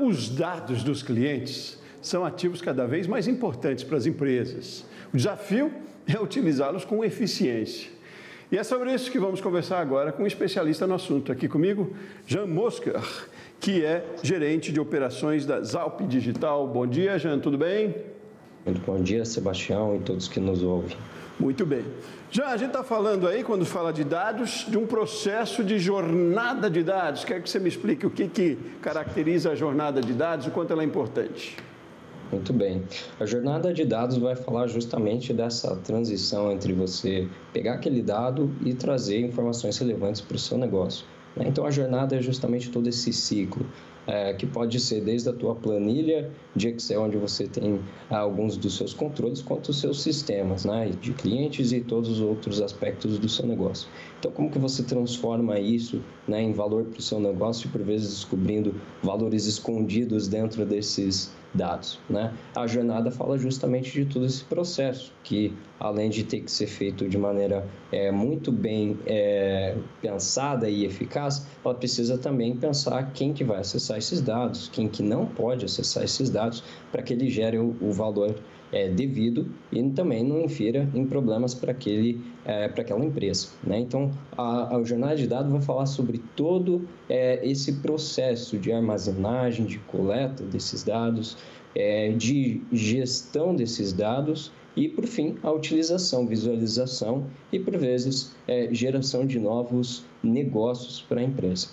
os dados dos clientes são ativos cada vez mais importantes para as empresas. O desafio é utilizá-los com eficiência. E é sobre isso que vamos conversar agora com um especialista no assunto. Aqui comigo, Jean Mosker, que é gerente de operações da Zalp Digital. Bom dia, Jean, tudo bem? Muito bom dia, Sebastião, e todos que nos ouvem. Muito bem. Já a gente está falando aí, quando fala de dados, de um processo de jornada de dados. Quero que você me explique o que caracteriza a jornada de dados, o quanto ela é importante. Muito bem. A jornada de dados vai falar justamente dessa transição entre você pegar aquele dado e trazer informações relevantes para o seu negócio. Então, a jornada é justamente todo esse ciclo, que pode ser desde a tua planilha de Excel, onde você tem alguns dos seus controles, quanto os seus sistemas, de clientes e todos os outros aspectos do seu negócio. Então, como que você transforma isso em valor para o seu negócio e, por vezes, descobrindo valores escondidos dentro desses dados, A jornada fala justamente de todo esse processo, que além de ter que ser feito de maneira muito bem pensada e eficaz, ela precisa também pensar quem que vai acessar esses dados, quem que não pode acessar esses dados, para que ele gere o valor devido e também não infira em problemas para aquela empresa. Então, a jornada de dados vai falar sobre todo esse processo de armazenagem, de coleta desses dados, de gestão desses dados e, por fim, a utilização, visualização e, por vezes, geração de novos negócios para a empresa.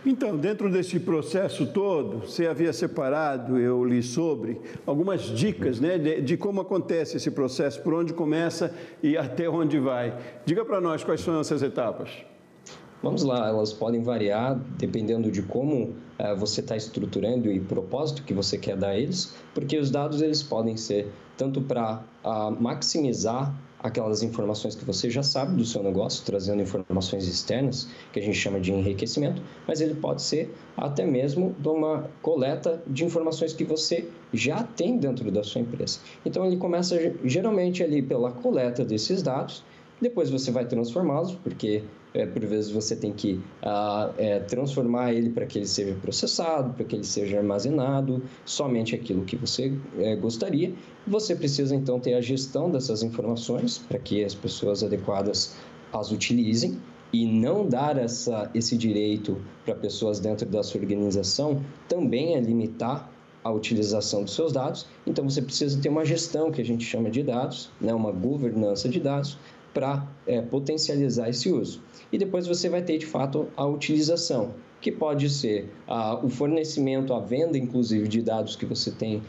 Então, dentro desse processo todo, você havia separado, eu li sobre, algumas dicas de como acontece esse processo, por onde começa e até onde vai. Diga para nós quais são essas etapas. Vamos lá, elas podem variar dependendo de como você está estruturando e o propósito que você quer dar a eles, porque os dados eles podem ser tanto para maximizar aquelas informações que você já sabe do seu negócio, trazendo informações externas, que a gente chama de enriquecimento, mas ele pode ser até mesmo de uma coleta de informações que você já tem dentro da sua empresa. Então, ele começa geralmente ali pela coleta desses dados, depois você vai transformá-los, porque por vezes você tem que transformar ele para que ele seja processado, para que ele seja armazenado, somente aquilo que você gostaria. Você precisa então ter a gestão dessas informações para que as pessoas adequadas as utilizem e não dar esse direito para pessoas dentro da sua organização também é limitar a utilização dos seus dados. Então você precisa ter uma gestão que a gente chama de dados, uma governança de dados, para potencializar esse uso. E depois você vai ter, de fato, a utilização, que pode ser o fornecimento, a venda, inclusive, de dados que você tem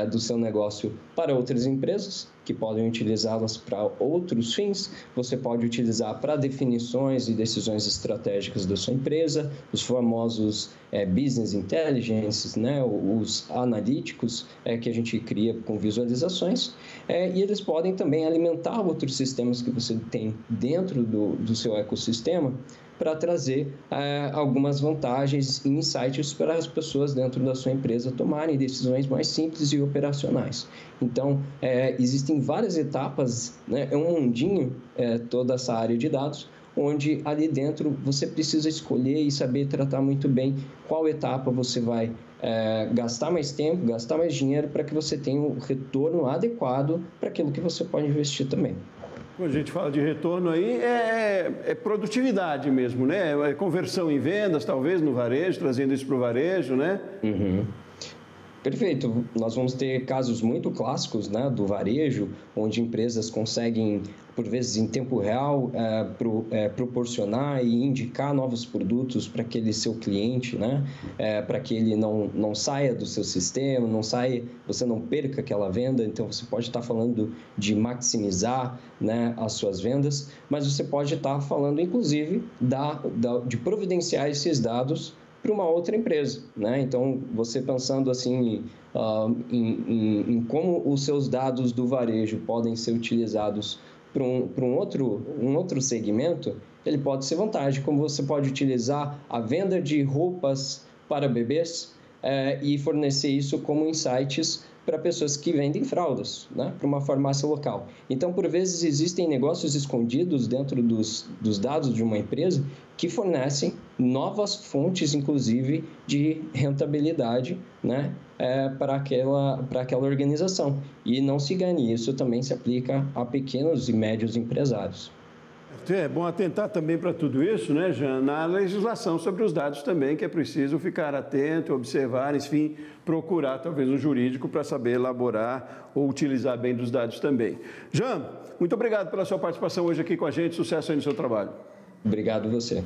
do seu negócio para outras empresas, que podem utilizá-las para outros fins. Você pode utilizar para definições e decisões estratégicas da sua empresa, os famosos business intelligence, os analíticos que a gente cria com visualizações, e eles podem também alimentar outros sistemas que você tem dentro do seu ecossistema para trazer algumas vantagens e insights para as pessoas dentro da sua empresa tomarem decisões mais simples e operacionais. Então, existem várias etapas, é um mundinho toda essa área de dados, onde ali dentro você precisa escolher e saber tratar muito bem qual etapa você vai gastar mais tempo, gastar mais dinheiro para que você tenha um retorno adequado para aquilo que você pode investir também. Quando a gente fala de retorno aí, é produtividade mesmo, É conversão em vendas, talvez, no varejo, trazendo isso para o varejo, Uhum. Perfeito. Nós vamos ter casos muito clássicos do varejo, onde empresas conseguem, por vezes, em tempo real, proporcionar e indicar novos produtos para aquele seu cliente, para que ele não saia do seu sistema, você não perca aquela venda. Então, você pode estar falando de maximizar as suas vendas, mas você pode estar falando, inclusive, de providenciar esses dados para uma outra empresa, Então, você pensando assim em como os seus dados do varejo podem ser utilizados para um outro segmento, ele pode ser vantagem, como você pode utilizar a venda de roupas para bebês e fornecer isso como insights para pessoas que vendem fraldas, né, para uma farmácia local. Então, por vezes, existem negócios escondidos dentro dos dados de uma empresa que fornecem novas fontes, inclusive, de rentabilidade, né, para aquela organização. E não se engane, isso também se aplica a pequenos e médios empresários. É bom atentar também para tudo isso, né, Jean, na legislação sobre os dados também, que é preciso ficar atento, observar, enfim, procurar talvez um jurídico para saber elaborar ou utilizar bem dos dados também. Jean, muito obrigado pela sua participação hoje aqui com a gente, sucesso aí no seu trabalho. Obrigado você.